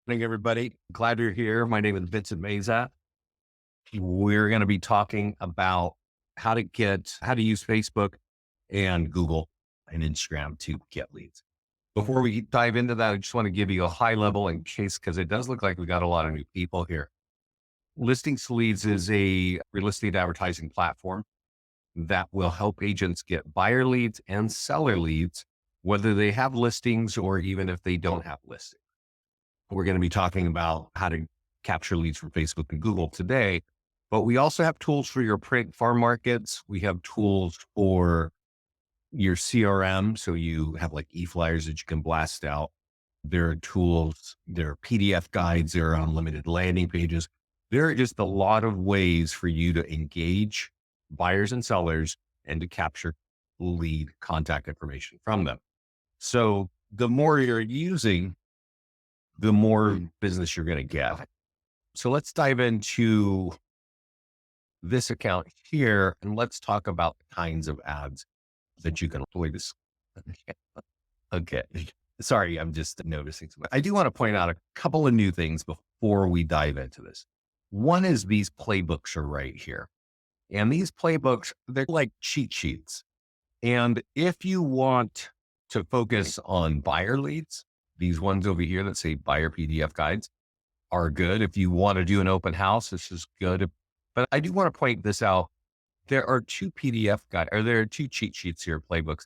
Morning, everybody. Glad you're here. My name is Vincent Meza. We're going to be talking about how to use Facebook and Google and Instagram to get leads. Before we dive into that, I just want to give you a high level in case, because it does look like we got a lot of new people here. Listings Leads is a real estate advertising platform that will help agents get buyer leads and seller leads, whether they have listings or even if they don't have listings. We're going to be talking about how to capture leads from Facebook and Google today, but we also have tools for your print farm markets. We have tools for your CRM. So you have like e-flyers that you can blast out. There are tools, there are PDF guides, there are unlimited landing pages. There are just a lot of ways for you to engage buyers and sellers and to capture lead contact information from them. So the more you're using, the more business you're going to get. So let's dive into this account here and let's talk about the kinds of ads that you can employ this. Okay. Sorry, I'm just noticing something. I do want to point out a couple of new things before we dive into this. One is these playbooks are right here. And these playbooks, they're like cheat sheets. And if you want to focus on buyer leads, these ones over here that say buyer PDF guides are good. If you want to do an open house, this is good. But I do want to point this out. There are two there are two cheat sheets here, playbooks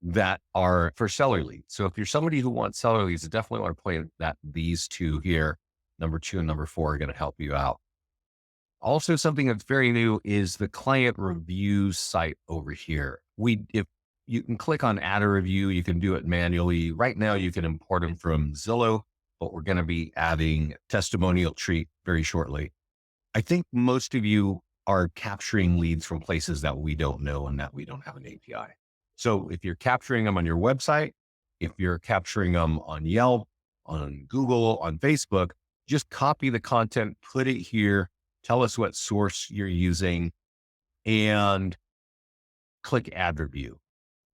that are for seller leads. So if you're somebody who wants seller leads, I definitely want to point that these two here, number 2 and number 4, are going to help you out. Also, something that's very new is the client reviews site over here. If you can click on add a review, you can do it manually. Right now, you can import them from Zillow, but we're going to be adding testimonial tree very shortly. I think most of you are capturing leads from places that we don't know and that we don't have an API. So if you're capturing them on your website, if you're capturing them on Yelp, on Google, on Facebook, just copy the content, put it here, tell us what source you're using, and click add review.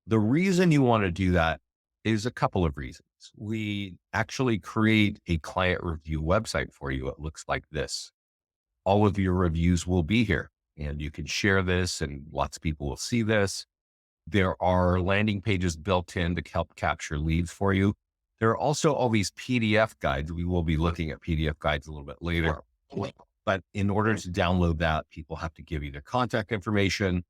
The reason you want to do that is a couple of reasons. We actually create a client review website for you. It looks like this. All of your reviews will be here and you can share this and lots of people will see this. There are landing pages built in to help capture leads for you. There are also all these PDF guides. We will be looking at PDF guides a little bit later. But in order to download that, people have to give you their contact information,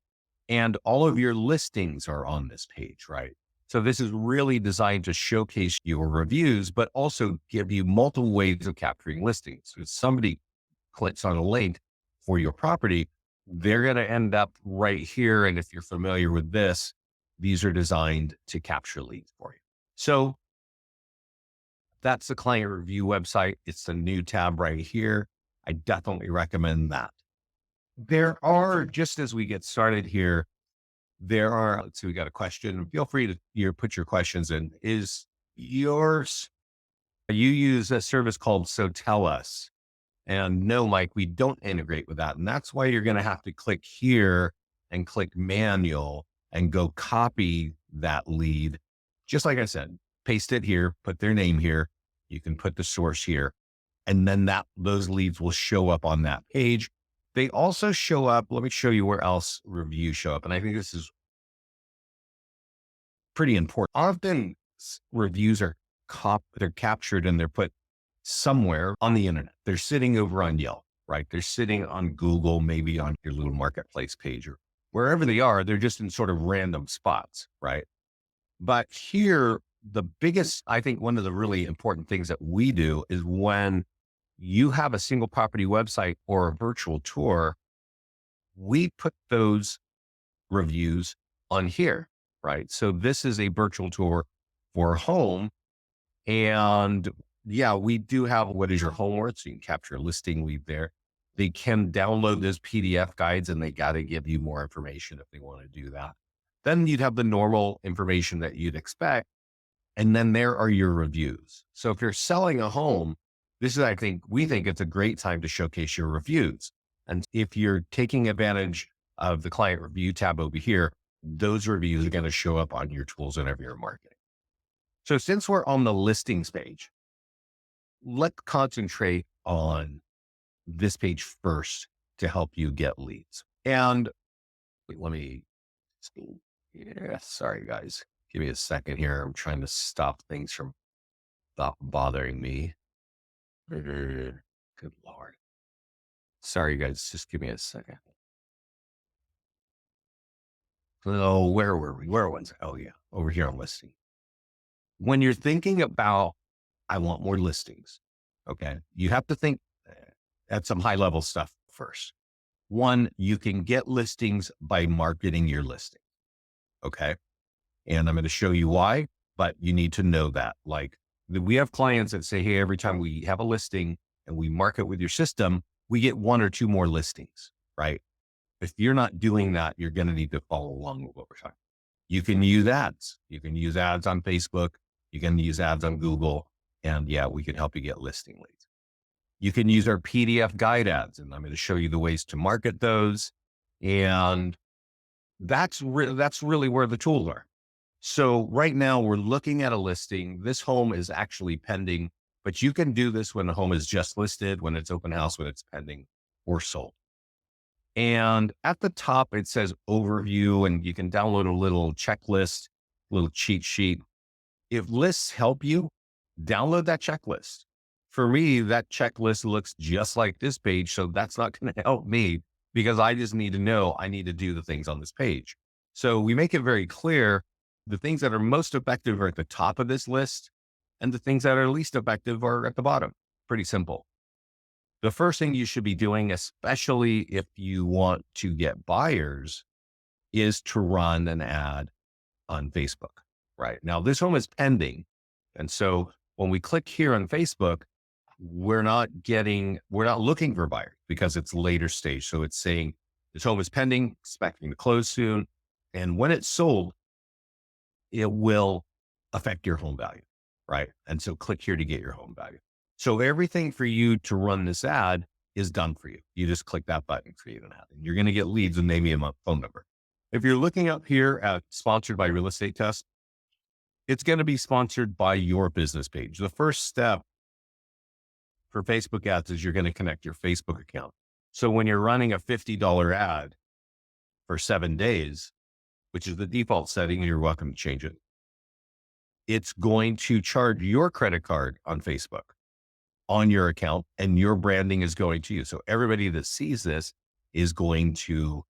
and all of your listings are on this page, right? So this is really designed to showcase your reviews, but also give you multiple ways of capturing listings. So if somebody clicks on a link for your property, they're going to end up right here. And if you're familiar with this, these are designed to capture leads for you. So that's the client review website. It's a new tab right here. I definitely recommend that. There are, just as we get started here, let's see, we got a question. Feel free to put your questions in. You use a service called So Tell Us. And no, Mike, we don't integrate with that. And that's why you're going to have to click here and click manual and go copy that lead. Just like I said, paste it here, put their name here. You can put the source here. And then those leads will show up on that page. They also show up. Let me show you where else reviews show up. And I think this is pretty important. Often reviews they're captured and they're put somewhere on the internet. They're sitting over on Yelp, right? They're sitting on Google, maybe on your little marketplace page or wherever they are. They're just in sort of random spots, right? But here, I think one of the really important things that we do is when you have a single property website or a virtual tour, we put those reviews on here, right? So this is a virtual tour for a home. And yeah, we do have what is your home worth. So you can capture a listing lead there. They can download those PDF guides and they got to give you more information if they want to do that. Then you'd have the normal information that you'd expect. And then there are your reviews. So if you're selling a home, we think it's a great time to showcase your reviews. And if you're taking advantage of the client review tab over here, those reviews are going to show up on your tools whenever you're marketing. So since we're on the listings page, let's concentrate on this page first to help you get leads. And wait, let me see. Yeah, sorry guys. Give me a second here. I'm trying to stop things from bothering me. Good Lord. Sorry guys, just give me a second. Oh, where were we? Where was I? Oh yeah, over here on listing. When you're thinking about, I want more listings. Okay. You have to think at some high level stuff first. One, you can get listings by marketing your listing. Okay. And I'm going to show you why, but you need to know that. Like we have clients that say, hey, every time we have a listing and we market with your system, we get one or two more listings, right? If you're not doing that, you're going to need to follow along with what we're talking. You can use ads. You can use ads on Facebook. You can use ads on Google. And yeah, we can help you get listing leads. You can use our PDF guide ads, and I'm going to show you the ways to market those. And that's really where the tools are. So right now we're looking at a listing. This home is actually pending, but you can do this when the home is just listed, when it's open house, when it's pending or sold. And at the top, it says overview, and you can download a little checklist, little cheat sheet. If lists help you, download that checklist. For me, that checklist looks just like this page. So that's not going to help me because I just need to know I need to do the things on this page. So we make it very clear the things that are most effective are at the top of this list and the things that are least effective are at the bottom. Pretty simple. The first thing you should be doing, especially if you want to get buyers, is to run an ad on Facebook. Right now, this home is pending. And so when we click here on Facebook, we're not looking for buyers because it's later stage. So it's saying this home is pending, expecting to close soon. And when it's sold, it will affect your home value. Right. And so click here to get your home value. So everything for you to run this ad is done for you. You just click that button, create an ad, and you're going to get leads and name your phone number. If you're looking up here at sponsored by Real Estate Test, it's going to be sponsored by your business page. The first step for Facebook ads is you're going to connect your Facebook account. So when you're running a $50 ad for 7 days, which is the default setting, you're welcome to change it. It's going to charge your credit card on Facebook on your account, and your branding is going to you. So everybody that sees this is they're going to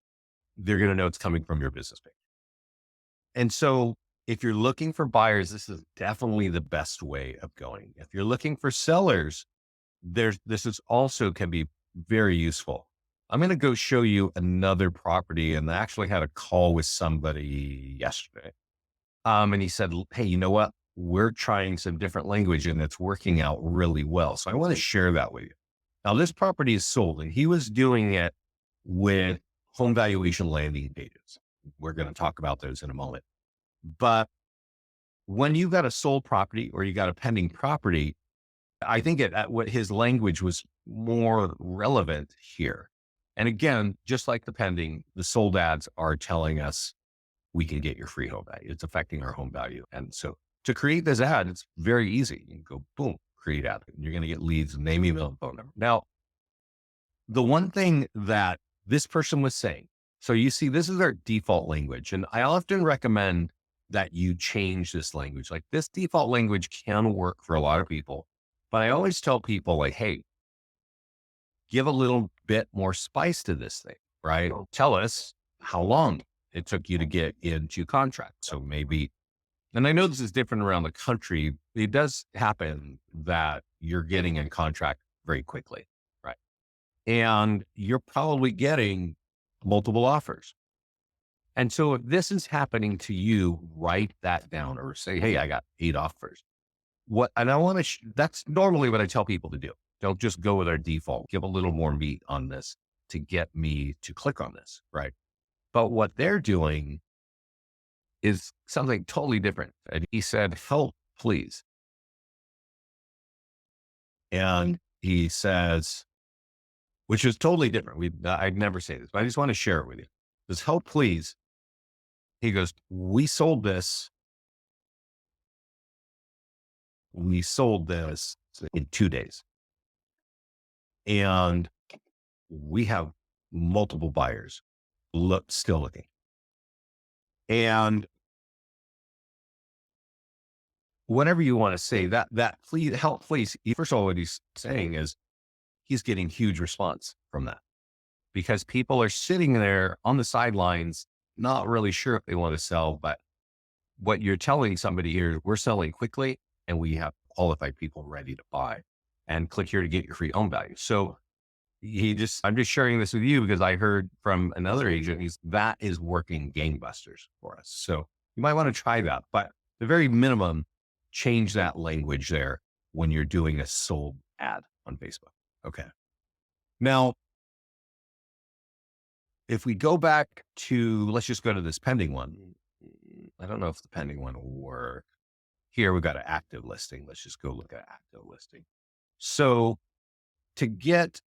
know it's coming from your business page. And so if you're looking for buyers, this is definitely the best way of going. If you're looking for sellers, this is also can be very useful. I'm going to go show you another property, and I actually had a call with somebody yesterday. And he said, hey, you know what? We're trying some different language and it's working out really well. So I want to share that with you. Now, this property is sold, and he was doing it with home valuation landing pages. We're going to talk about those in a moment. But when you got a sold property or you got a pending property, I think what his language was more relevant here. And again, just like the pending, the sold ads are telling us we can get your free home value. It's affecting our home value. And so to create this ad, it's very easy. You can go, boom, create ad. And you're going to get leads, name, email, and phone number. Now, the one thing that this person was saying, so you see, this is our default language. And I often recommend that you change this language. Like this default language can work for a lot of people, but I always tell people like, hey, give a little bit more spice to this thing, right? Tell us how long it took you to get into contract. So maybe, and I know this is different around the country. It does happen that you're getting in contract very quickly, right? And you're probably getting multiple offers. And so if this is happening to you, write that down or say, hey, I got 8 offers. And I want to, that's normally what I tell people to do. Don't just go with our default, give a little more meat on this to get me to click on this, right? But what they're doing is something totally different. And he said, help, please. And he says, which is totally different. I'd never say this, but I just want to share it with you. He says, help, please. He goes, we sold this in 2 days. And we have multiple buyers still looking. And whatever you want to say, that please, first of all, what he's saying is he's getting huge response from that because people are sitting there on the sidelines, not really sure if they want to sell. But what you're telling somebody here, we're selling quickly and we have qualified people ready to buy, and click here to get your free home value. So I'm just sharing this with you because I heard from another agent, that is working gangbusters for us. So you might want to try that, but the very minimum, change that language there when you're doing a sold ad on Facebook. Okay. Now, if we go back to, let's just go to this pending one. I don't know if the pending one will work. Here we've got an active listing. Let's just go look at active listing. So to get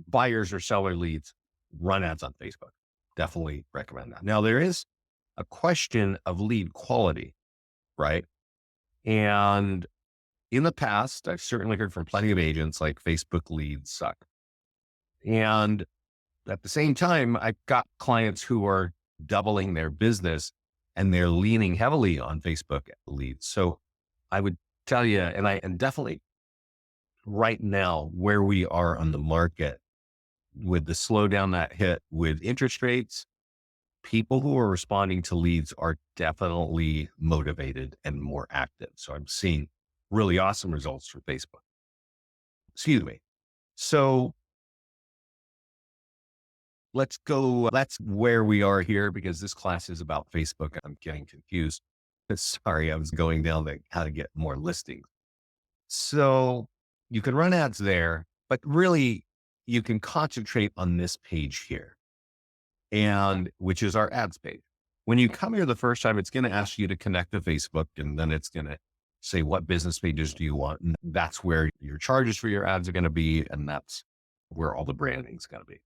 buyers or seller leads, run ads on Facebook. Definitely recommend that. Now, there is a question of lead quality, right? And in the past, I've certainly heard from plenty of agents like Facebook leads suck. And at the same time, I've got clients who are doubling their business and they're leaning heavily on Facebook leads. So I would tell you, and definitely right now where we are on the market, with the slowdown that hit with interest rates, people who are responding to leads are definitely motivated and more active. So I'm seeing really awesome results from Facebook. Excuse me. So that's where we are here because this class is about Facebook. I'm getting confused. Sorry, I was going down how to get more listings. So you can run ads there, but really you can concentrate on this page here, and which is our ads page. When you come here the first time, it's going to ask you to connect to Facebook, and then it's going to say, what business pages do you want? And that's where your charges for your ads are going to be. And that's where all the branding is going to be.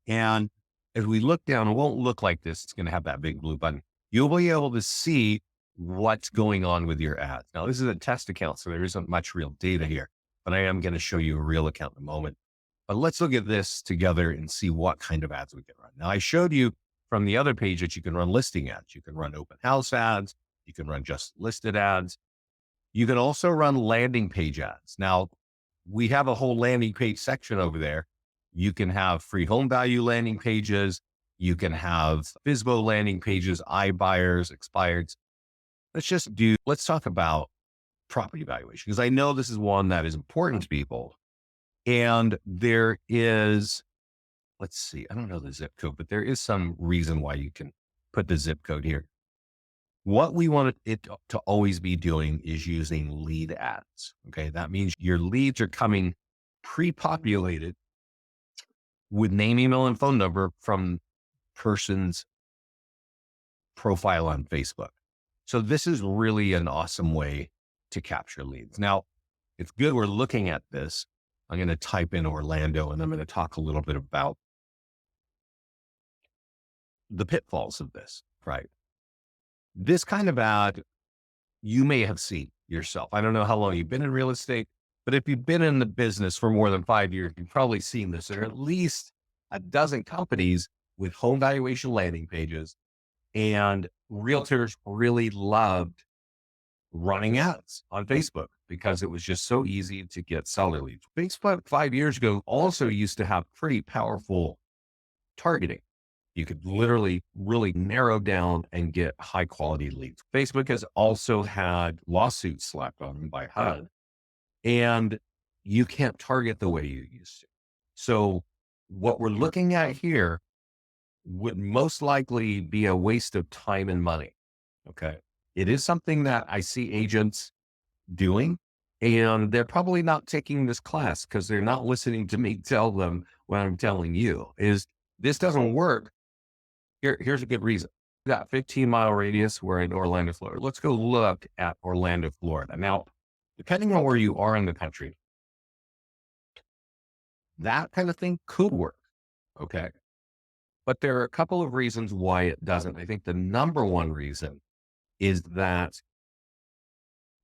And as we look down, it won't look like this. It's going to have that big blue button. You'll be able to see what's going on with your ads. Now, this is a test account, so there isn't much real data here, but I am going to show you a real account in a moment. But let's look at this together and see what kind of ads we can run. Now, I showed you from the other page that you can run listing ads. You can run open house ads. You can run just listed ads. You can also run landing page ads. Now, we have a whole landing page section over there. You can have free home value landing pages. You can have FSBO landing pages, iBuyers, expireds. Let's talk about property valuation, because I know this is one that is important to people. And there is, let's see, I don't know the zip code, but there is some reason why you can put the zip code here. What we want it to always be doing is using lead ads. Okay. That means your leads are coming pre-populated with name, email, and phone number from person's profile on Facebook. So this is really an awesome way to capture leads. Now, it's good we're looking at this. I'm going to type in Orlando and I'm going to talk a little bit about the pitfalls of this, right? This kind of ad you may have seen yourself. I don't know how long you've been in real estate, but if you've been in the business for more than 5 years, you've probably seen this. There are at least a dozen companies with home valuation landing pages, and realtors really loved running ads on Facebook because it was just so easy to get seller leads. Facebook 5 years ago also used to have pretty powerful targeting. You could literally really narrow down and get high quality leads. Facebook has also had lawsuits slapped on them by HUD, and you can't target the way you used to. So what we're looking at here would most likely be a waste of time and money. Okay. It is something that I see agents doing, and they're probably not taking this class because they're not listening to me tell them what I'm telling you is this doesn't work. Here's a good reason. We got 15-mile radius. We're in Orlando, Florida. Let's go look at Orlando, Florida. Now, depending on where you are in the country, that kind of thing could work. Okay. But there are a couple of reasons why it doesn't. I think the number one reason is that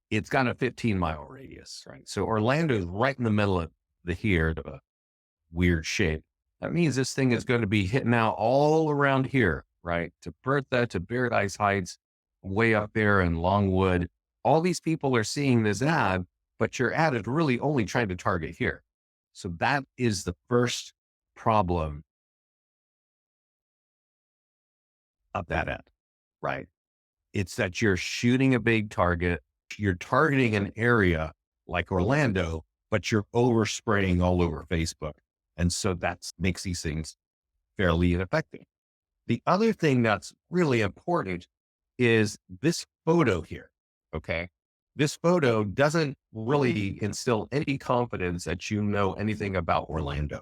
it's got a 15-mile radius, right? So Orlando is right in the middle of the here, the weird shape. That means this thing is going to be hitting out all around here, right? To Bertha, to Paradise Heights, way up there in Longwood. All these people are seeing this ad, but your ad is really only trying to target here. So that is the first problem of that ad, right? It's that you're shooting a big target. You're targeting an area like Orlando, but you're overspraying all over Facebook. And so that makes these things fairly ineffective. The other thing that's really important is this photo here. Okay. This photo doesn't really instill any confidence that you know anything about Orlando.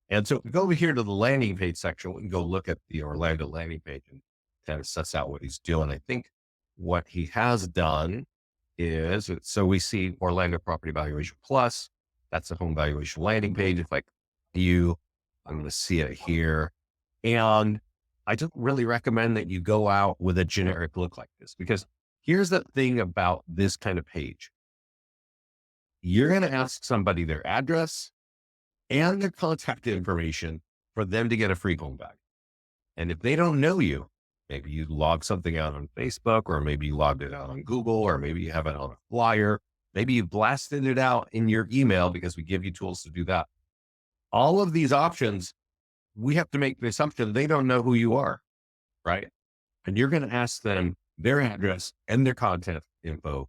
And so if we go over here to the landing page section, we can go look at the Orlando landing page and kind of suss out what he's doing. I think what he has done is, so we see Orlando Property Valuation Plus. That's the home valuation landing page. If I view, I'm going to see it here. And I don't really recommend that you go out with a generic look like this, because here's the thing about this kind of page. You're going to ask somebody their address and their contact information for them to get a free home value. And if they don't know you, maybe you log something out on Facebook, or maybe you logged it out on Google, or maybe you have it on a flyer. Maybe you blasted it out in your email, because we give you tools to do that. All of these options, we have to make the assumption they don't know who you are, right? And you're going to ask them their address and their contact info.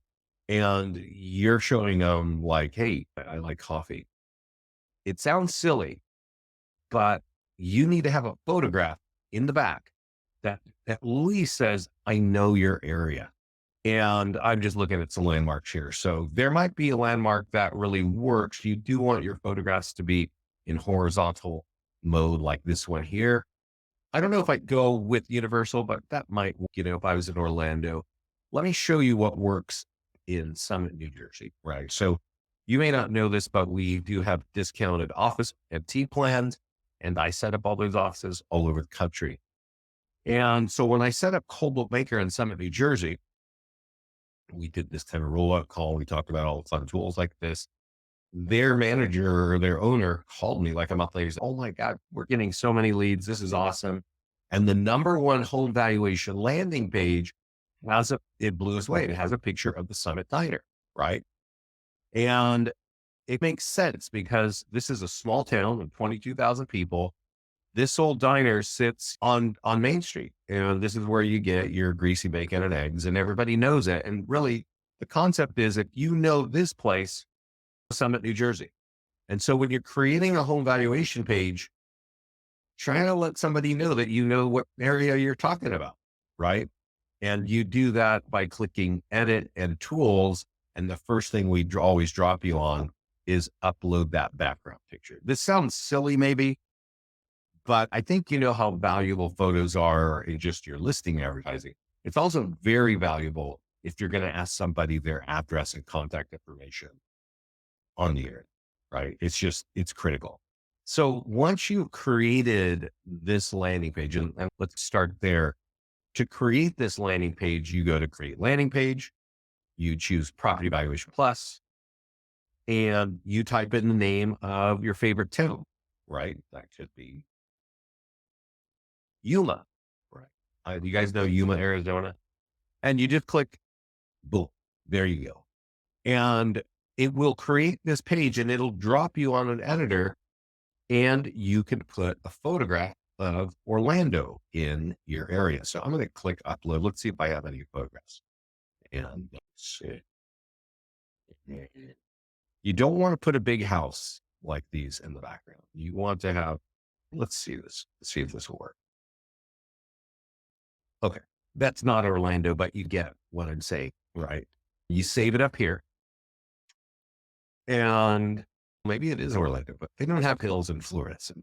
And you're showing them like, hey, I like coffee. It sounds silly, but you need to have a photograph in the back that at least says, I know your area. And I'm just looking at some landmarks here. So there might be a landmark that really works. You do want your photographs to be in horizontal mode like this one here. I don't know if I'd go with universal, but that might, if I was in Orlando. Let me show you what works in Summit, New Jersey, right? So you may not know this, but we do have discounted office and tea plans, and I set up all those offices all over the country. And so when I set up Coldwell Banker in Summit, New Jersey, we did this kind of rollout call. We talked about all the fun tools like this. Their manager or their owner called me like a month later. Said, oh my God, we're getting so many leads. This is awesome. And the number one home valuation landing page it blew us away. It has a picture of the Summit Diner, right? And it makes sense, because this is a small town of 22,000 people. This old diner sits on Main Street, and this is where you get your greasy bacon and eggs, and everybody knows it. And really, the concept is, if you know this place, Summit, New Jersey. And so when you're creating a home valuation page, try to let somebody know that you know what area you're talking about, right? And you do that by clicking edit and tools. And the first thing we always drop you on is upload that background picture. This sounds silly maybe, but I think you know how valuable photos are in just your listing advertising. It's also very valuable if you're going to ask somebody their address and contact information on the air, right? It's critical. So once you've created this landing page, and let's start there. To create this landing page, you go to create landing page, you choose Property Valuation Plus, and you type in the name of your favorite town, right? That could be Yuma, right? You guys know Yuma, Arizona? And you just click, boom, there you go. And it will create this page, and it'll drop you on an editor, and you can put a photograph of Orlando in your area. So I'm going to click upload. Let's see if I have any photographs. And let's see. You don't want to put a big house like these in the background. You want to have, let's see this, see if this will work. Okay. That's not Orlando, but you get what I'm saying, right? You save it up here, and maybe it is Orlando, but they don't have hills in Florida. So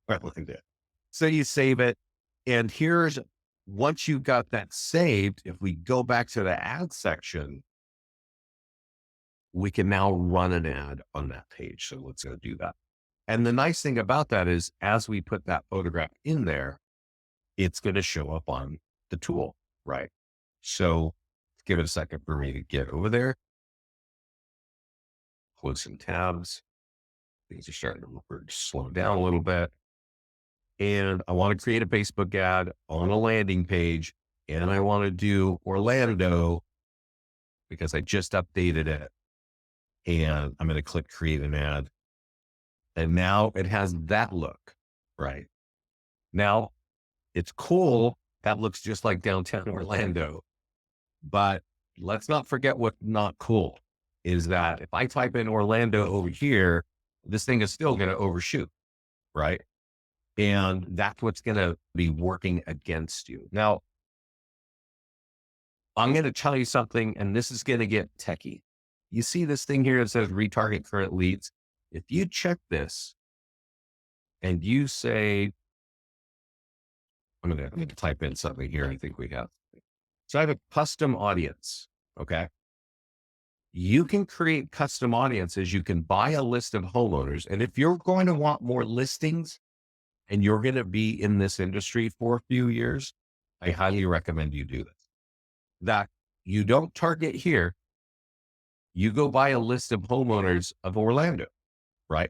Orlando. So you save it. And once you've got that saved, if we go back to the ad section, we can now run an ad on that page. So let's go do that. And the nice thing about that is, as we put that photograph in there, it's going to show up on the tool, right? So Give it a second for me to get over there. Close some tabs. Things are starting to slow down a little bit. And I want to create a Facebook ad on a landing page. And I want to do Orlando because I just updated it. And I'm going to click create an ad. And now it has that look, right? Now it's cool. That looks just like downtown Orlando. But let's not forget what's not cool is that if I type in Orlando over here, this thing is still going to overshoot, right? And that's what's going to be working against you. Now, I'm going to tell you something, and this is going to get techie. You see this thing here that says retarget current leads. If you check this and you say, I'm going to type in something here. I think we have. So I have a custom audience. Okay. You can create custom audiences. You can buy a list of homeowners. And if you're going to want more listings and you're going to be in this industry for a few years, I highly recommend you do this. That you don't target here. You go buy a list of homeowners of Orlando, right?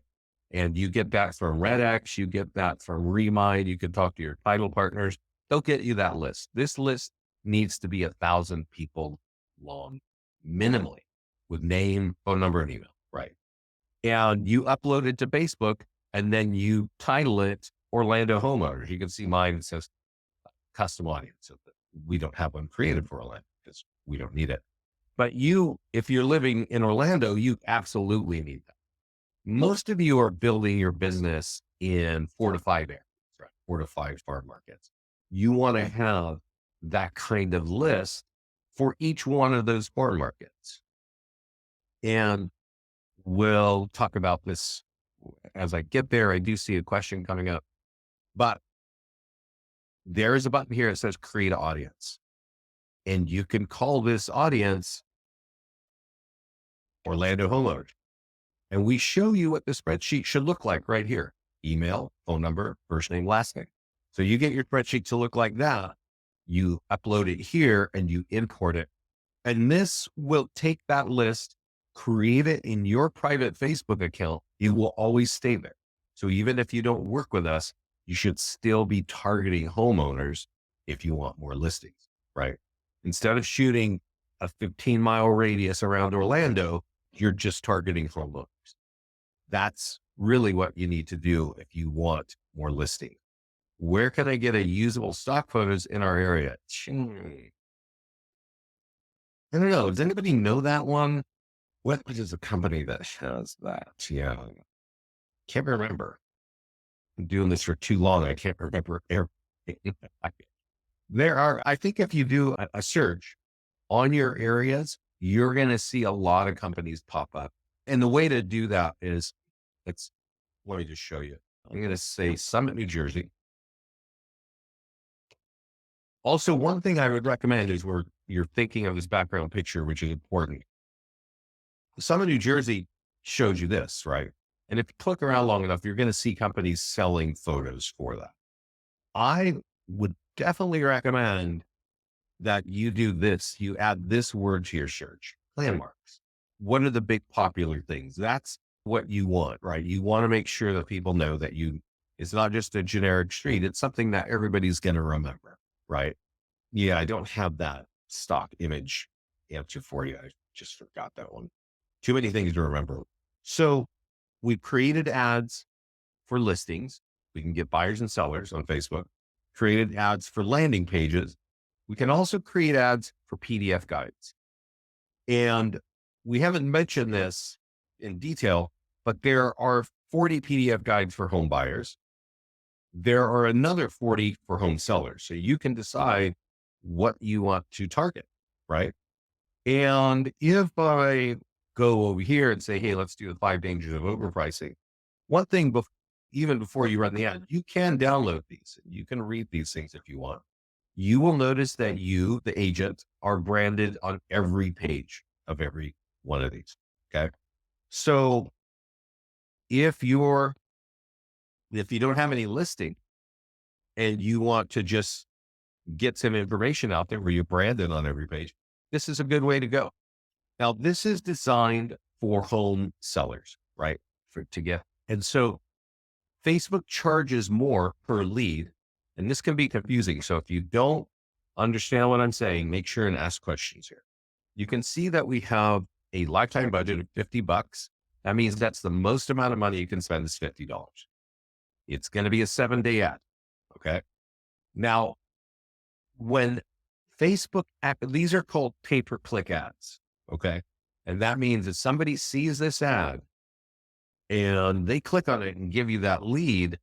And you get that from RedX, you get that from Remind, you can talk to your title partners. They'll get you that list. This list needs to be 1,000 people long, minimally, with name, phone number, and email, right? And you upload it to Facebook, and then you title it Orlando Homeowners. You can see mine, it says custom audience. So we don't have one created for Orlando because we don't need it. But you, if you're living in Orlando, you absolutely need that. Most of you are building your business in 4 to 5 areas, right? 4 to 5 farm markets. You want to have that kind of list for each one of those farm markets. And we'll talk about this as I get there. I do see a question coming up, but there is a button here that says create an audience. And you can call this audience Orlando Homeowners. And we show you what the spreadsheet should look like right here. Email, phone number, first name, last name. So you get your spreadsheet to look like that. You upload it here and you import it. And this will take that list, create it in your private Facebook account. It will always stay there. So even if you don't work with us, you should still be targeting homeowners if you want more listings, right? Instead of shooting a 15-mile radius around Orlando, you're just targeting homeowners. That's really what you need to do if you want more listings. Where can I get a usable stock photos in our area? I don't know. Does anybody know that one? What is a company that has that? Yeah. Can't remember. I'm doing this for too long. I can't remember everything. There are, I think if you do a search on your areas, you're going to see a lot of companies pop up. And the way to do that is, let me just show you. I'm going to say Summit, New Jersey. Also, one thing I would recommend is where you're thinking of this background picture, which is important. Summit, New Jersey shows you this, right? And if you click around long enough, you're going to see companies selling photos for that. I would definitely recommend that you do this. You add this word to your search, landmarks. What are the big popular things? That's what you want, right? You want to make sure that people know that it's not just a generic street. It's something that everybody's going to remember, right? Yeah, I don't have that stock image answer for you. I just forgot that one. Too many things to remember. So we've created ads for listings. We can get buyers and sellers on Facebook, created ads for landing pages. We can also create ads for PDF guides. And we haven't mentioned this in detail, but there are 40 PDF guides for home buyers. There are another 40 for home sellers. So you can decide what you want to target, right? And if I go over here and say, hey, let's do the 5 dangers of overpricing. One thing, even before you run the ad, you can download these. You can read these things if you want. You will notice that you, the agent, are branded on every page of every one of these. Okay. So if you don't have any listing and you want to just get some information out there where you're branded on every page, this is a good way to go. Now, this is designed for home sellers, right? To get, and so Facebook charges more per lead, and this can be confusing. So if you don't understand what I'm saying, make sure and ask questions here. You can see that we have a lifetime budget of $50. That means that's the most amount of money you can spend is $50. It's going to be a 7-day ad. Okay. Now, when these are called pay-per-click ads. Okay. And that means if somebody sees this ad and they click on it and give you that lead,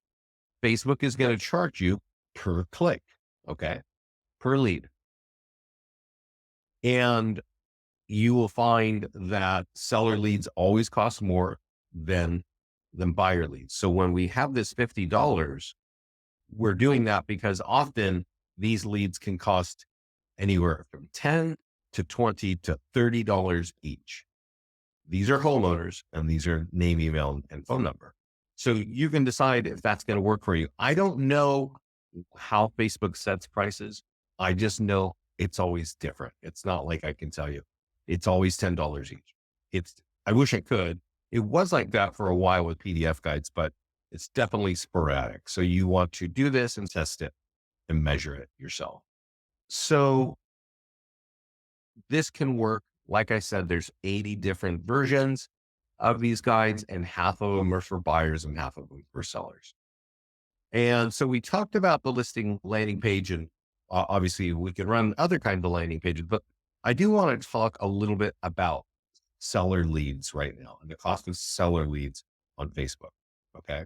Facebook is going to charge you per click. Okay. Per lead. And you will find that seller leads always cost more than buyer leads. So when we have this $50, we're doing that because often these leads can cost anywhere from $10 to $20 to $30 each. These are homeowners and these are name, email, and phone number. So you can decide if that's going to work for you. I don't know how Facebook sets prices. I just know it's always different. It's not like I can tell you it's always $10 each. I wish I could. It was like that for a while with PDF guides, but it's definitely sporadic. So you want to do this and test it and measure it yourself. So this can work. Like I said, there's 80 different versions of these guides, and half of them are for buyers and half of them for sellers. And so we talked about the listing landing page, and obviously we can run other kinds of landing pages, but I do want to talk a little bit about seller leads right now and the cost of seller leads on Facebook. Okay.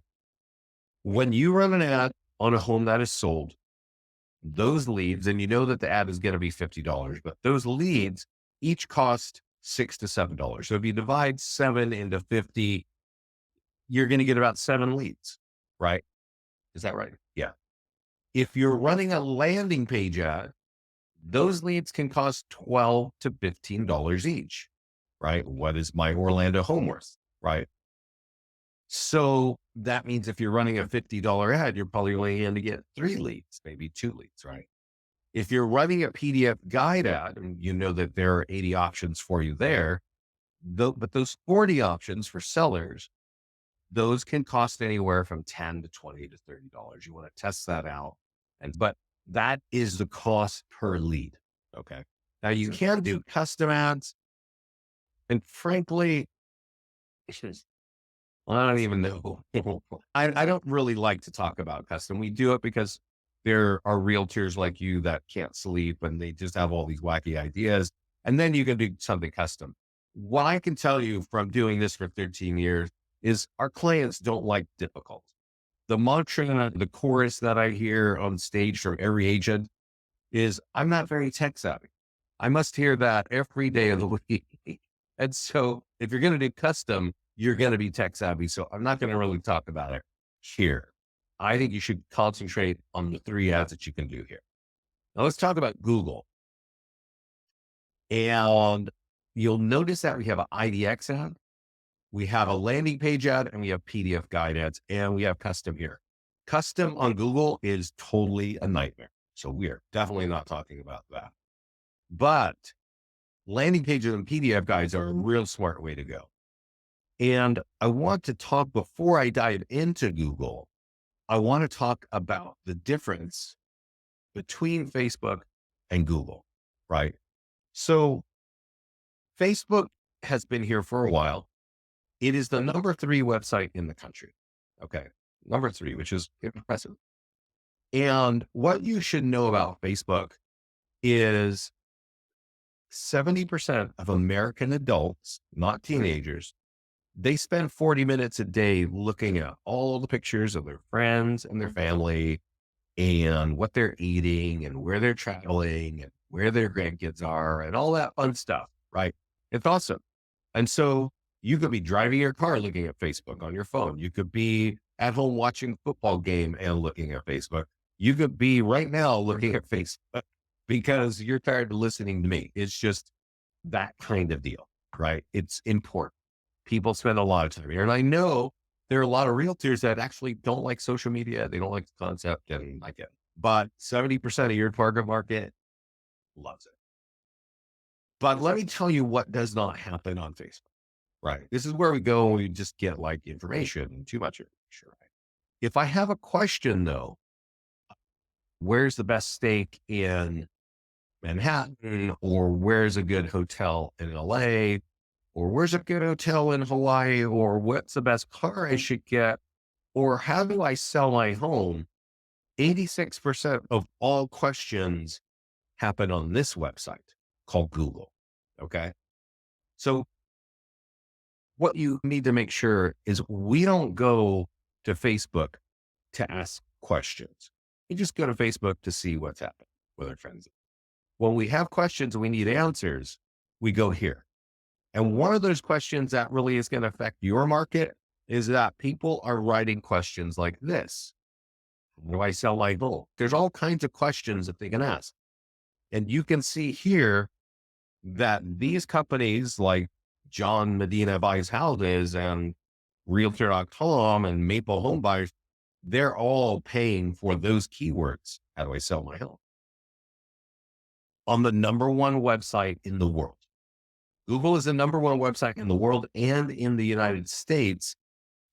When you run an ad on a home that is sold, those leads, and you know that the ad is going to be $50, but those leads each cost $6 to $7. So if you divide 7 into 50, you're going to get about 7 leads, right? Is that right? Yeah. If you're running a landing page ad, those leads can cost $12 to $15 each, right? What is my Orlando home worth, right? So that means if you're running a $50 ad, you're probably only going to get 3 leads, maybe 2 leads, right? If you're running a PDF guide ad, and you know that there are 80 options for you there, but those 40 options for sellers, those can cost anywhere from $10 to $20 to $30. You want to test that out. But that is the cost per lead. Okay. Now you can do custom ads. And frankly, I don't even know. I don't really like to talk about custom. We do it because there are realtors like you that can't sleep and they just have all these wacky ideas. And then you can do something custom. What I can tell you from doing this for 13 years is our clients don't like difficult. The mantra, the chorus that I hear on stage from every agent is, I'm not very tech savvy. I must hear that every day of the week. And so if you're going to do custom, you're going to be tech savvy. So I'm not going to really talk about it here. I think you should concentrate on the 3 ads that you can do here. Now let's talk about Google. And you'll notice that we have an IDX ad, we have a landing page ad, and we have PDF guide ads, and we have custom here. Custom on Google is totally a nightmare. So we are definitely not talking about that. But landing pages and PDF guides are a real smart way to go. And I want to talk, before I dive into Google, I want to talk about the difference between Facebook and Google, right? So Facebook has been here for a while. It is the number 3 website in the country. Okay. Number 3, which is impressive. And what you should know about Facebook is 70% of American adults, not teenagers, they spend 40 minutes a day looking at all the pictures of their friends and their family and what they're eating and where they're traveling and where their grandkids are and all that fun stuff, right? It's awesome. And so you could be driving your car looking at Facebook on your phone. You could be at home watching a football game and looking at Facebook. You could be right now looking at Facebook because you're tired of listening to me. It's just that kind of deal, right? It's important. People spend a lot of time here. And I know there are a lot of realtors that actually don't like social media. They don't like the concept and like it. But 70% of your target market loves it. But let me tell you what does not happen on Facebook, right? This is where we go and we just get like information, too much information, right? If I have a question though, where's the best steak in Manhattan, or where's a good hotel in LA, or where's a good hotel in Hawaii, or what's the best car I should get, or how do I sell my home? 86% of all questions happen on this website called Google. Okay. So what you need to make sure is we don't go to Facebook to ask questions. We just go to Facebook to see what's happening with our friends. When we have questions and we need answers, we go here. And one of those questions that really is going to affect your market is that people are writing questions like this. How do I sell my home? There's all kinds of questions that they can ask. And you can see here that these companies like John Medina Buys Houses and Realtor.com and Maple Home Buyers, they're all paying for those keywords. How do I sell my home? On the number one website in the world. Google is the number one website in the world and in the United States.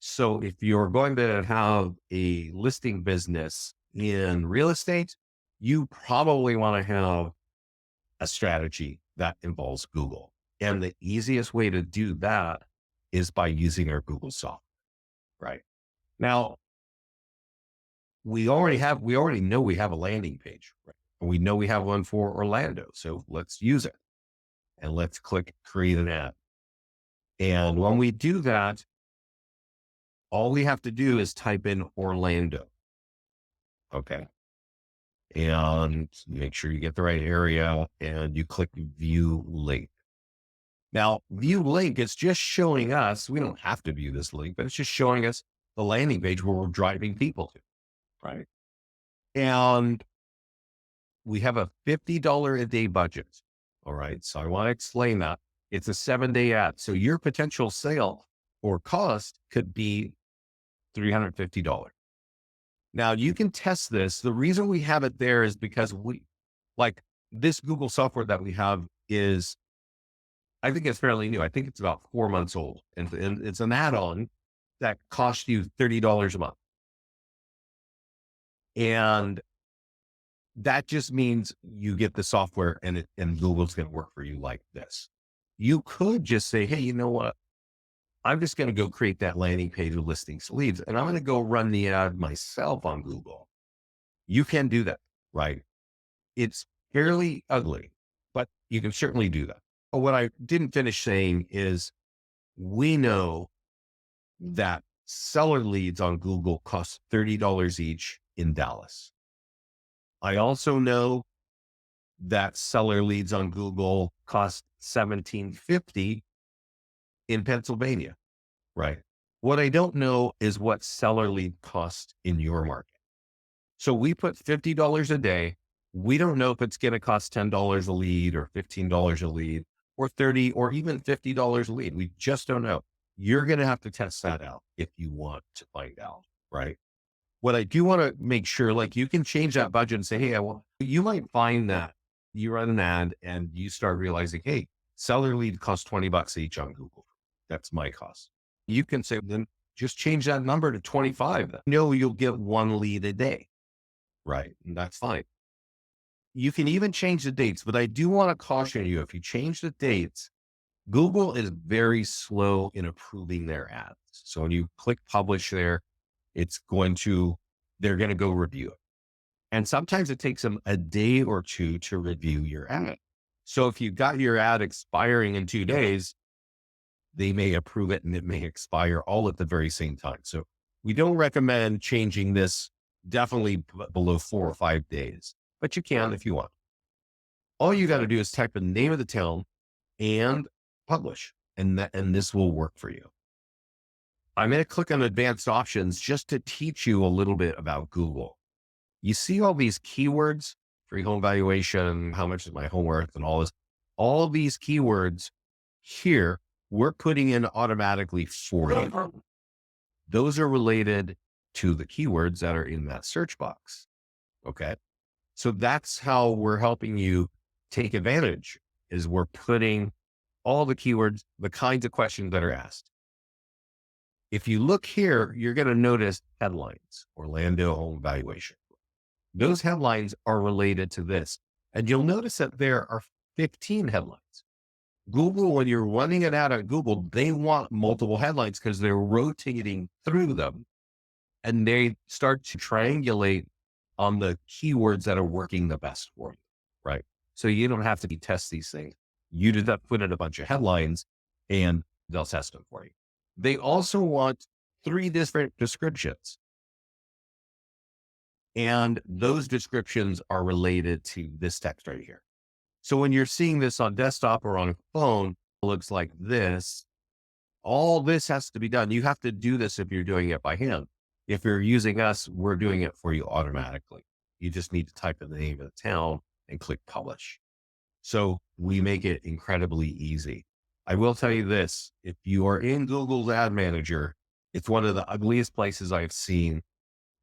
So if you're going to have a listing business in real estate, you probably want to have a strategy that involves Google. And the easiest way to do that is by using our Google software, right? Now, we already know we have a landing page, right? And we know we have one for Orlando. So let's use it and let's click create an ad. And when we do that, all we have to do is type in Orlando. Okay. And make sure you get the right area and you click view link. Now, view link is just showing us, we don't have to view this link, but it's just showing us the landing page where we're driving people to, right? And we have a $50 a day budget. All right. So I want to explain that. It's a 7-day ad. So your potential sale or cost could be $350. Now you can test this. The reason we have it there is because like this Google software that we have is, I think it's fairly new. I think it's about 4 months old, and it's an add-on that costs you $30 a month. And that just means you get the software and Google's going to work for you like this. You could just say, hey, you know what? I'm just going to go create that landing page with listings leads, and I'm going to go run the ad myself on Google. You can do that, right? It's fairly ugly, but you can certainly do that. But what I didn't finish saying is we know that seller leads on Google cost $30 each in Dallas. I also know that seller leads on Google cost $17.50 in Pennsylvania, right? What I don't know is what seller lead costs in your market. So we put $50 a day. We don't know if it's going to cost $10 a lead or $15 a lead or $30 or even $50 a lead. We just don't know. You're going to have to test that out if you want to find out, right? What I do want to make sure, like you can change that budget and say, hey, you might find that you run an ad and you start realizing, hey, seller lead costs $20 each on Google. That's my cost. You can say, then just change that number to 25. No, you'll get one lead a day, right? And that's fine. You can even change the dates, but I do want to caution you, if you change the dates, Google is very slow in approving their ads. So when you click publish there, they're going to go review it. And sometimes it takes them a day or two to review your ad. So if you got your ad expiring in 2 days, they may approve it and it may expire all at the very same time. So we don't recommend changing this definitely below 4 or 5 days, but you can if you want. All you got to do is type in the name of the town and publish, and this will work for you. I'm going to click on advanced options just to teach you a little bit about Google. You see all these keywords, free home valuation, how much is my home worth, and all this. All of these keywords here, we're putting in automatically for you. Those are related to the keywords that are in that search box. Okay. So that's how we're helping you take advantage is we're putting all the keywords, the kinds of questions that are asked. If you look here, you're going to notice headlines, Orlando home valuation. Those headlines are related to this. And you'll notice that there are 15 headlines. Google, when you're running it out on Google, they want multiple headlines because they're rotating through them and they start to triangulate on the keywords that are working the best for you, right? So you don't have to test these things. You just have to put in a bunch of headlines and they'll test them for you. They also want 3 different descriptions. And those descriptions are related to this text right here. So when you're seeing this on desktop or on a phone, it looks like this. All this has to be done. You have to do this if you're doing it by hand. If you're using us, we're doing it for you automatically. You just need to type in the name of the town and click publish. So we make it incredibly easy. I will tell you this, if you are in Google's Ad Manager, it's one of the ugliest places I've seen.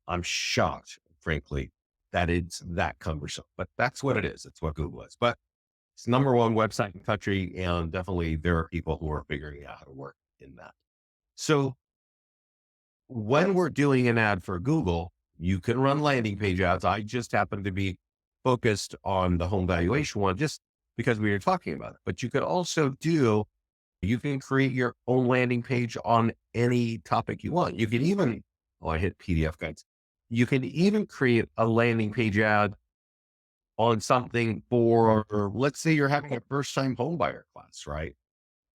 I'm shocked, frankly, that it's that cumbersome, but that's what it is. It's what Google is. But it's number 1 website in the country. And definitely there are people who are figuring out how to work in that. So when we're doing an ad for Google, you can run landing page ads. I just happen to be focused on the home valuation one just because we were talking about it. But you could also you can create your own landing page on any topic you want. You can even, I hit PDF guides. You can even create a landing page ad on something for, let's say you're having a first time home buyer class, right?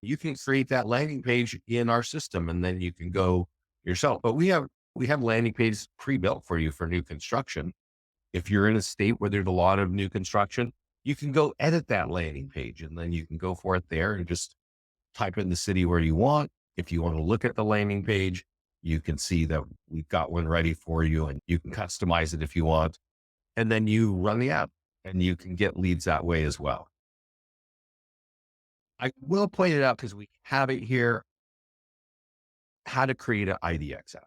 You can create that landing page in our system and then you can go yourself. But we have landing pages pre-built for you for new construction. If you're in a state where there's a lot of new construction, you can go edit that landing page and then you can go for it there and just type in the city where you want. If you want to look at the landing page, you can see that we've got one ready for you and you can customize it if you want. And then you run the ad and you can get leads that way as well. I will point it out because we have it here, how to create an IDX ad.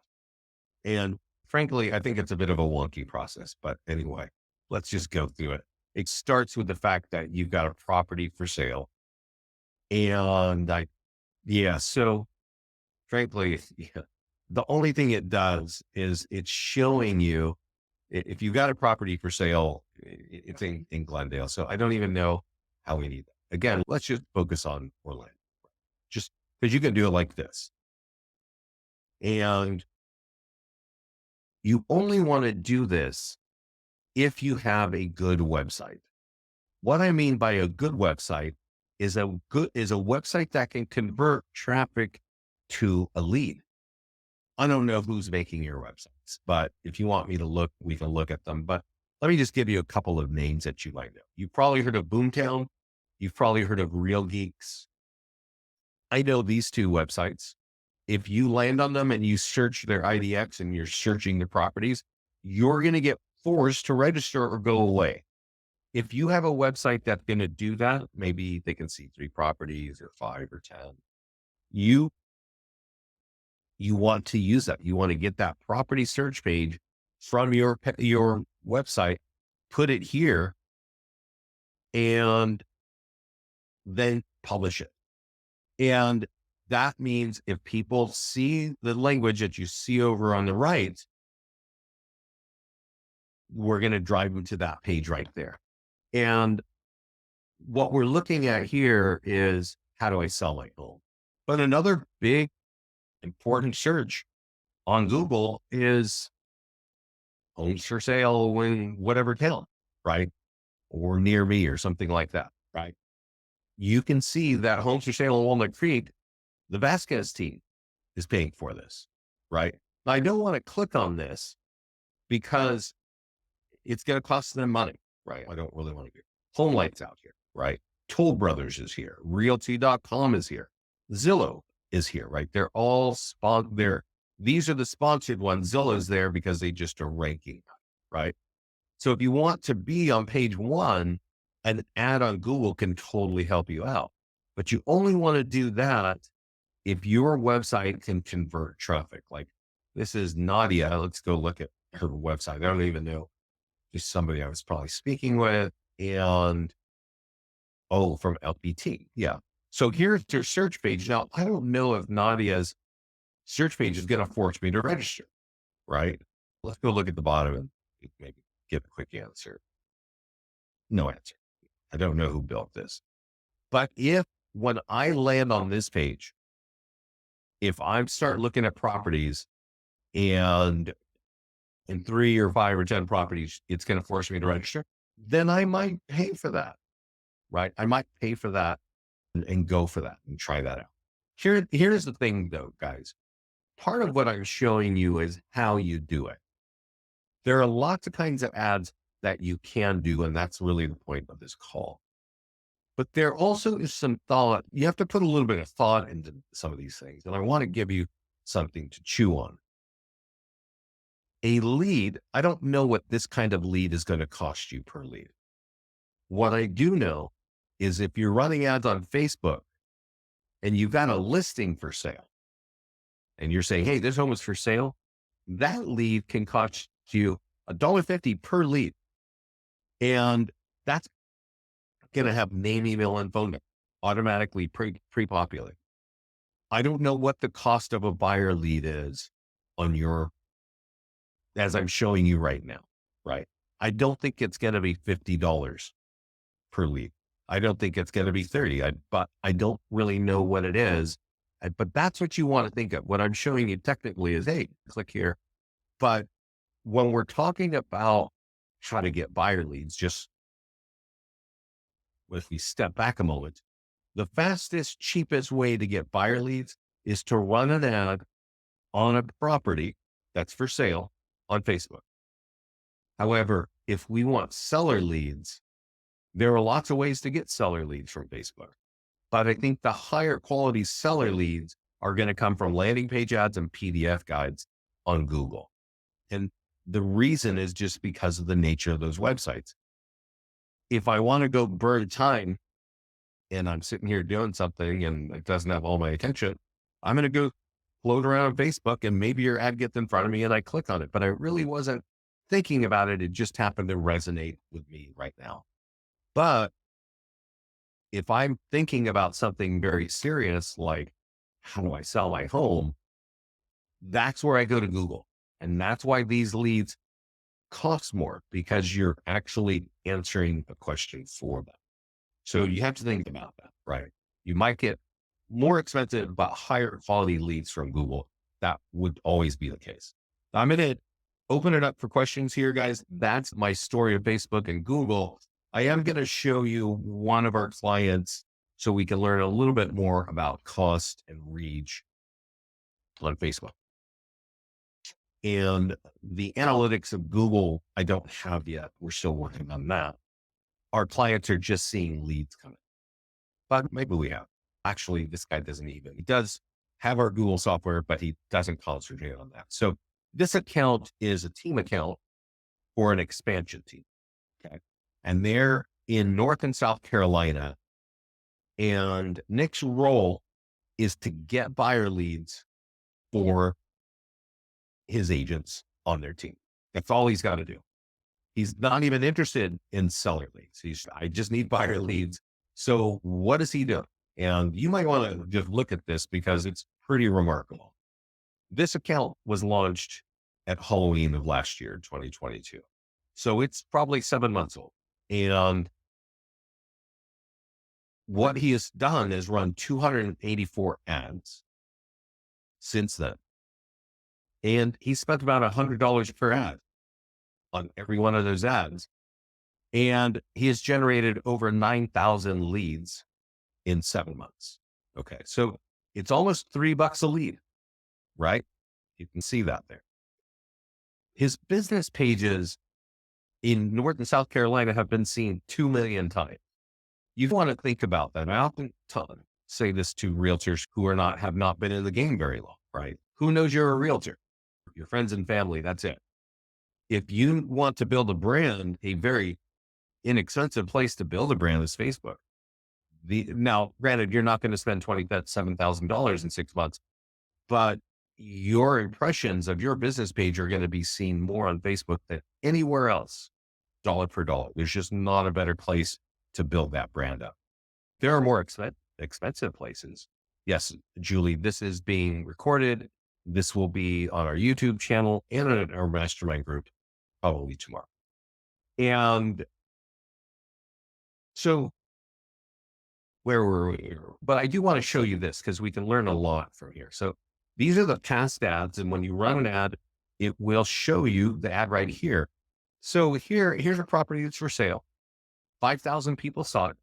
And frankly, I think it's a bit of a wonky process, but anyway, let's just go through it. It starts with the fact that you've got a property for sale. And so frankly, the only thing it does is it's showing you if you've got a property for sale, it's in Glendale. So I don't even know how we need that. Again, let's just focus on Orlando, just because you can do it like this. And you only want to do this if you have a good website. What I mean by a good website is a website that can convert traffic to a lead. I don't know who's making your websites, but if you want me to look, we can look at them. But let me just give you a couple of names that you might know. You've probably heard of Boomtown. You've probably heard of Real Geeks. I know these 2 websites. If you land on them and you search their IDX and you're searching the properties, you're going to get forced to register or go away. If you have a website that's going to do that, maybe they can see 3 properties or 5 or 10. You want to use that. You want to get that property search page from your website, put it here, and then publish it. And that means if people see the language that you see over on the right, we're going to drive them to that page right there. And what we're looking at here is, how do I sell my home? But another big important search on Google is homes for sale in whatever town, right? Or near me or something like that, right? You can see that homes for sale in Walnut Creek, the Vasquez team is paying for this, right? Now, I don't want to click on this because it's going to cost them money, right? I don't really want to do Home Lights out here, right? Toll Brothers is here. Realty.com is here. Zillow is here, right? They're all these are the sponsored ones. Zillow's there because they just are ranking, right? So if you want to be on page 1, an ad on Google can totally help you out, but you only want to do that if your website can convert traffic. Like this is Nadia. Let's go look at her website. I don't even know, just somebody I was probably speaking with. And Oh, from LPT. Yeah. So here's your search page. Now, I don't know if Nadia's search page is going to force me to register, right? Let's go look at the bottom and maybe get a quick answer. No answer. I don't know who built this. But if when I land on this page, if I start looking at properties and in 3 or 5 or 10 properties, it's going to force me to register, then I might pay for that, right? I might pay for that and go for that and try that out. Here's the thing though, guys. Part of what I'm showing you is how you do it. There are lots of kinds of ads that you can do, and that's really the point of this call. But there also is some thought. You have to put a little bit of thought into some of these things. And I want to give you something to chew on. A lead, I don't know what this kind of lead is going to cost you per lead. What I do know is if you're running ads on Facebook and you've got a listing for sale and you're saying, hey, this home is for sale, that lead can cost you $1.50 per lead. And that's going to have name, email, and phone number automatically pre-populate. I don't know what the cost of a buyer lead is on your, as I'm showing you right now, right? I don't think it's going to be $50 per lead. I don't think it's going to be 30, but I don't really know what it is. But that's what you want to think of. What I'm showing you technically is, hey, click here. But when we're talking about how to get buyer leads, just if we step back a moment, the fastest, cheapest way to get buyer leads is to run an ad on a property that's for sale on Facebook. However, if we want seller leads, there are lots of ways to get seller leads from Facebook. But I think the higher quality seller leads are going to come from landing page ads and PDF guides on Google. And the reason is just because of the nature of those websites. If I want to go burn time and I'm sitting here doing something and it doesn't have all my attention, I'm going to go float around on Facebook and maybe your ad gets in front of me and I click on it, but I really wasn't thinking about it. It just happened to resonate with me right now. But if I'm thinking about something very serious, like how do I sell my home? That's where I go to Google. And that's why these leads cost more, because you're actually answering a question for them. So you have to think about that, right? You might get more expensive, but higher quality leads from Google. That would always be the case. I'm going to open it up for questions here, guys. That's my story of Facebook and Google. I am going to show you one of our clients so we can learn a little bit more about cost and reach on Facebook. And the analytics of Google, I don't have yet. We're still working on that. Our clients are just seeing leads coming, but maybe we have. Actually, this guy he does have our Google software, but he doesn't concentrate on that. So this account is a team account for an expansion team. Okay. And they're in North and South Carolina. And Nick's role is to get buyer leads for his agents on their team. That's all he's got to do. He's not even interested in seller leads. I just need buyer leads. So what does he do? And you might want to just look at this because it's pretty remarkable. This account was launched at Halloween of last year, 2022. So it's probably 7 months old. And what he has done is run 284 ads since then. And he spent about $100 per ad on every one of those ads. And he has generated over 9,000 leads in 7 months. Okay. So it's almost $3 a lead, right? You can see that there. His business pages in North and South Carolina have been seen 2 million times. You want to think about that. I often say this to realtors who have not been in the game very long, right? Who knows you're a realtor? Your friends and family, that's it. If you want to build a brand, a very inexpensive place to build a brand is Facebook. Now, granted, you're not going to spend $27,000 in 6 months, but your impressions of your business page are going to be seen more on Facebook than anywhere else, dollar for dollar. There's just not a better place to build that brand up. There are more expensive places. Yes, Julie, this is being recorded. This will be on our YouTube channel and in our mastermind group probably tomorrow. And so where were we here? But I do want to show you this because we can learn a lot from here. So these are the past ads. And when you run an ad, it will show you the ad right here. So here's a property that's for sale. 5,000 people saw it,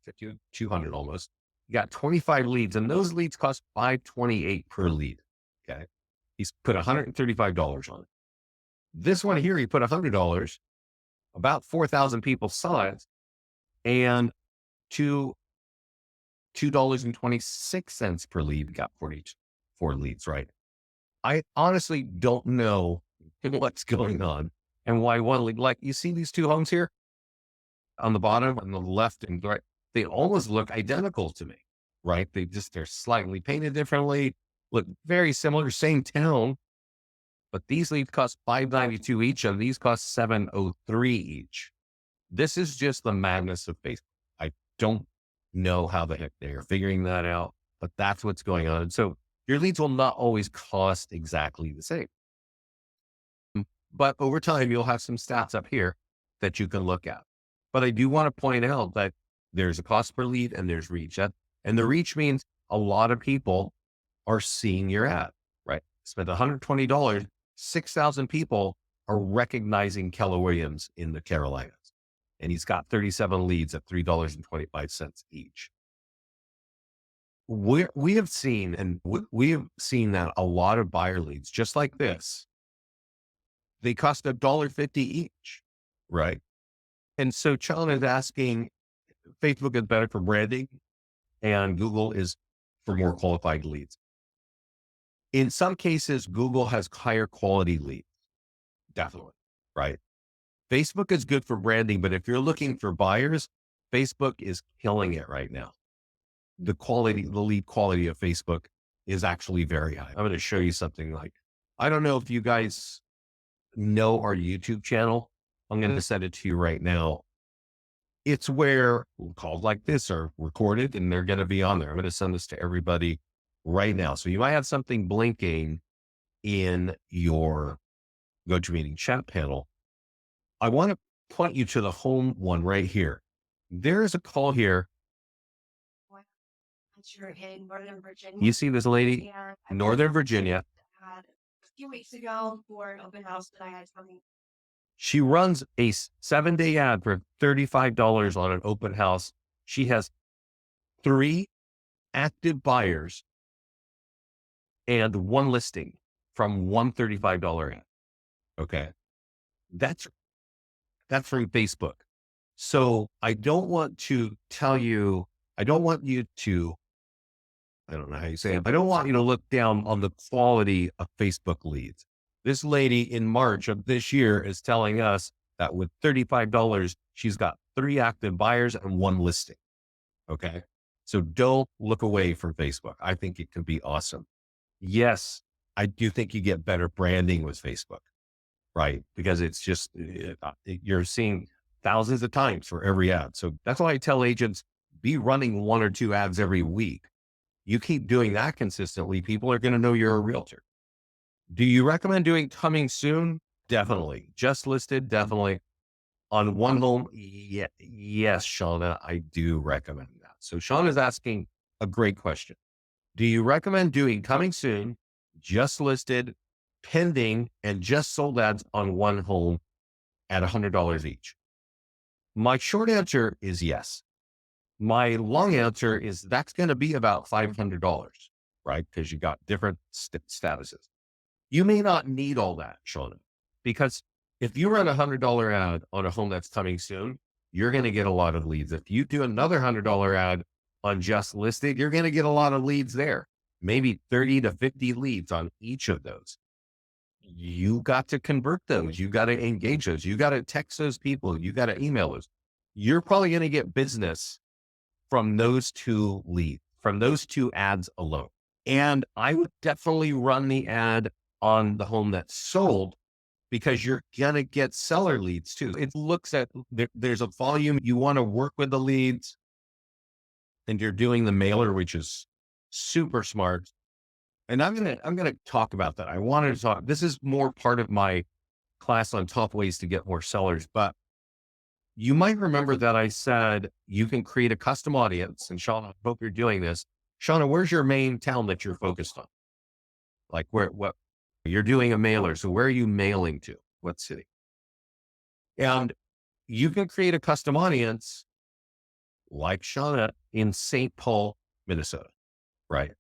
200 almost. You got 25 leads, and those leads cost $528 per lead. Okay. He's put $135 on it. This one here, he put $100. About 4,000 people saw it, and $2.26 per lead, got 44 leads, right? I honestly don't know what's going on and why one lead, like you see these two homes here on the bottom, on the left and right, they almost look identical to me, right? They're slightly painted differently, look very similar, same town, but these leads cost $592 each and these cost $703 each. This is just the madness of Facebook. I don't know how the heck they are figuring that out, but that's what's going on. And so your leads will not always cost exactly the same. But over time, you'll have some stats up here that you can look at. But I do want to point out that there's a cost per lead and there's reach. And the reach means a lot of people are seeing your ad, right? Spend $120, 6,000 people are recognizing Keller Williams in the Carolinas. And he's got 37 leads at $3.25 each. We have seen that a lot of buyer leads, just like this, they cost $1.50 each, right? And so Sean is asking, Facebook is better for branding and Google is for more qualified leads. In some cases, Google has higher quality leads, definitely, right? Facebook is good for branding, but if you're looking for buyers, Facebook is killing it right now. The lead quality of Facebook is actually very high. I'm going to show you something like, I don't know if you guys know our YouTube channel. I'm going to send it to you right now. It's where calls like this are recorded and they're going to be on there. I'm going to send this to everybody right now. So you might have something blinking in your GoToMeeting chat panel. I want to point you to the home one right here. There is a call here. In Northern Virginia. You see this lady, Northern Virginia. A few weeks ago for an open house that I had coming. She runs a 7-day ad for $35 on an open house. She has 3 active buyers and 1 listing from $135 ad. Okay. That's from Facebook. So I don't want you to, I don't want you to I don't know how you say it. I don't want you to look down on the quality of Facebook leads. This lady in March of this year is telling us that with $35, she's got 3 active buyers and 1 listing. Okay. So don't look away from Facebook. I think it could be awesome. Yes, I do think you get better branding with Facebook, right? Because it's just, you're seeing thousands of times for every ad. So that's why I tell agents, be running 1 or 2 ads every week. You keep doing that consistently, people are going to know you're a realtor. Do you recommend doing coming soon? Definitely. Just listed? Definitely. On one home? Yes, Shauna, I do recommend that. So Shauna is asking a great question. Do you recommend doing coming soon, just listed, pending, and just sold ads on one home at $100 each? My short answer is yes. My long answer is that's going to be about $500, right? Because you got different statuses. You may not need all that, Shauna, because if you run $100 ad on a home that's coming soon, you're going to get a lot of leads. If you do another $100 ad on just listed, you're going to get a lot of leads there, maybe 30 to 50 leads on each of those. You got to convert those. You got to engage those. You got to text those people. You got to email those. You're probably going to get business from those 2 leads, from those 2 ads alone. And I would definitely run the ad on the home that's sold because you're going to get seller leads too. It looks at, there's a volume. You want to work with the leads. and you're doing the mailer, which is super smart. And I'm gonna talk about that. I wanted to talk. This is more part of my class on top ways to get more sellers, but you might remember that I said you can create a custom audience. And Shauna, I hope you're doing this. Shauna, where's your main town that you're focused on? Like what you're doing a mailer. So where are you mailing to? What city? And you can create a custom audience like Shauna in St. Paul, Minnesota, right?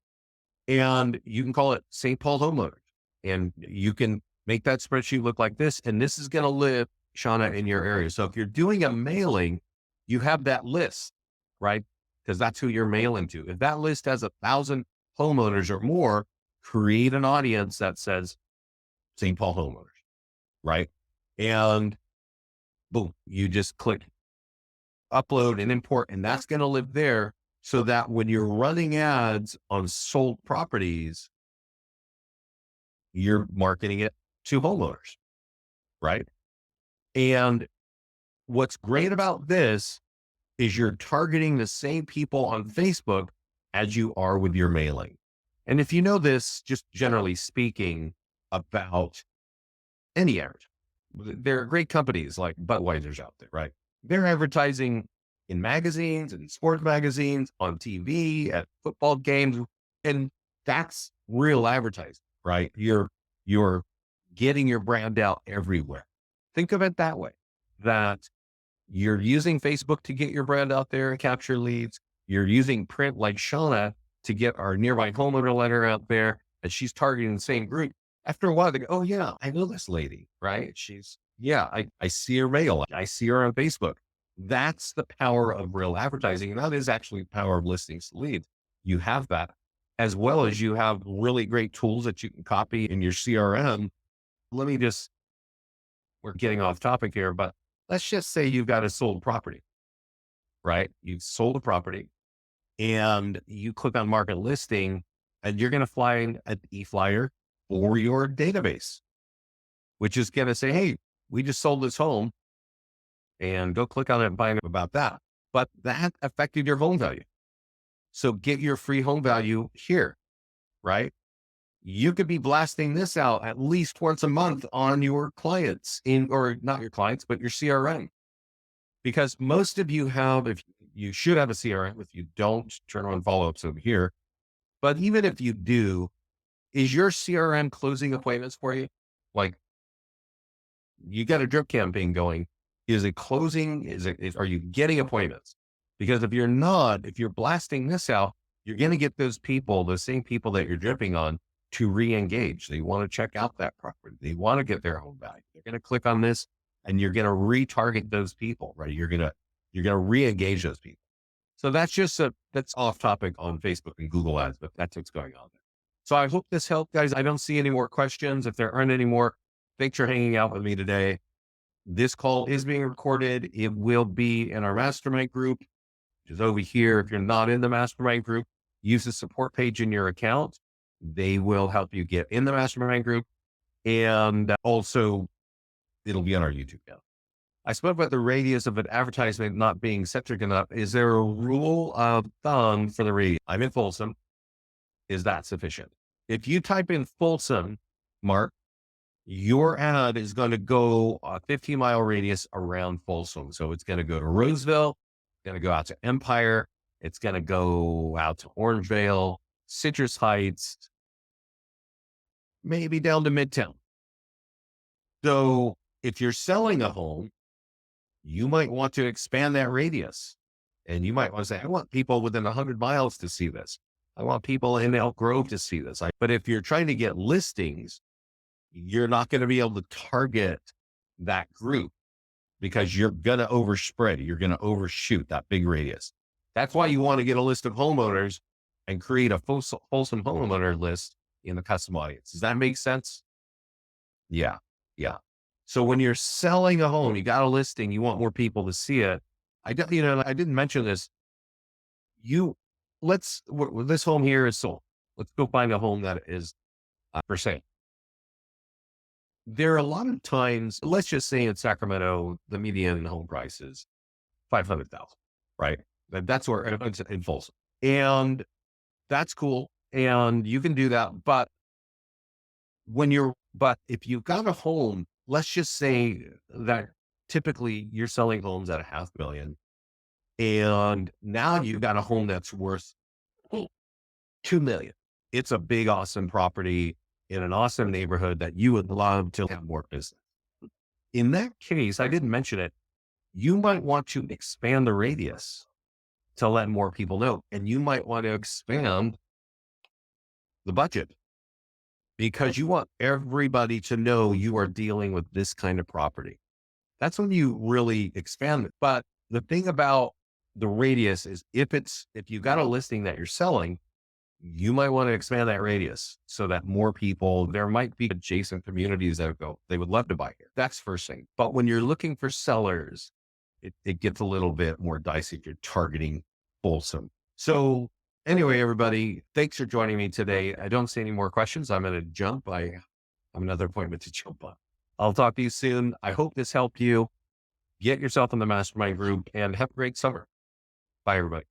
And you can call it St. Paul homeowners. And you can make that spreadsheet look like this. And this is going to live, Shauna, in your area. So if you're doing a mailing, you have that list, right? Because that's who you're mailing to. If that list has 1,000 homeowners or more, create an audience that says St. Paul homeowners, right? And boom, you just click upload and import, and that's going to live there so that when you're running ads on sold properties, you're marketing it to homeowners, right? And what's great about this is you're targeting the same people on Facebook as you are with your mailing. And if you know this, just generally speaking about any ad, there are great companies like Budweiser's out there, right? They're advertising in magazines and sports magazines, on TV, at football games, and that's real advertising, right? You're getting your brand out everywhere. Think of it that way, that you're using Facebook to get your brand out there and capture leads. You're using print like Shauna to get our nearby homeowner letter out there, and she's targeting the same group. After a while, they go, oh yeah, I know this lady, right? I see her mail. I see her on Facebook. That's the power of real advertising. And that is actually the power of listings to leads. You have that, as well as you have really great tools that you can copy in your CRM. Let me just, we're getting off topic here, but let's just say you've got a sold property, right? You've sold a property and you click on market listing, and you're going to fly an e-flyer for your database, which is going to say, hey, we just sold this home, and go click on it and find out about that. But that affected your home value. So get your free home value here, right? You could be blasting this out at least once a month on your clients or not your clients, but your CRM. Because most of you have, if you should have a CRM, if you don't, turn on follow-ups over here. But even if you do, is your CRM closing appointments for you? Like, you got a drip campaign going. Is it closing? Are you getting appointments? Because if you're not, if you're blasting this out, you're going to get those people, the same people that you're dripping on, to re-engage. They want to check out that property. They want to get their home value. They're going to click on this, and you're going to retarget those people, right? You're going to re-engage those people. So that's off topic on Facebook and Google ads, but that's what's going on there. So I hope this helped, guys. I don't see any more questions. If there aren't any more, thanks for hanging out with me today. This call is being recorded. It will be in our mastermind group, which is over here. If you're not in the mastermind group, use the support page in your account. They will help you get in the mastermind group. And also, it'll be on our YouTube channel. I spoke about the radius of an advertisement not being centric enough. Is there a rule of thumb for the radius? I'm in Folsom. Is that sufficient? If you type in Folsom, Mark, your ad is going to go a 15-mile radius around Folsom. So it's going to go to Roseville, going to go out to Empire. It's going to go out to Orangevale, Citrus Heights, maybe down to Midtown. So if you're selling a home, you might want to expand that radius. And you might want to say, I want people within 100 miles to see this. I want people in Elk Grove to see this. But if you're trying to get listings, you're not going to be able to target that group because you're going to overspread. You're going to overshoot that big radius. That's why you want to get a list of homeowners and create a Folsom homeowner list in the custom audience. Does that make sense? Yeah. Yeah. So when you're selling a home, you got a listing, you want more people to see it. I didn't mention this. This home here is sold. Let's go find a home that is for sale. There are a lot of times, let's just say in Sacramento, the median home price is 500,000, right? That's where it's in Folsom. And that's cool. And you can do that. But if you've got a home, let's just say that typically you're selling homes at a 500,000, and now you've got a home that's worth 2 million. It's a big, awesome property in an awesome neighborhood that you would love to have more business. In that case, I didn't mention it. You might want to expand the radius to let more people know. And you might want to expand the budget because you want everybody to know you are dealing with this kind of property. That's when you really expand it. But the thing about the radius is if you've got a listing that you're selling, you might want to expand that radius so that more people, there might be adjacent communities that go, they would love to buy here. That's first thing. But when you're looking for sellers, it gets a little bit more dicey if you're targeting Folsom. So anyway, everybody, thanks for joining me today. I don't see any more questions. I'm going to jump. I have another appointment to jump on. I'll talk to you soon. I hope this helped you. Get yourself in the mastermind group and have a great summer. Bye, everybody.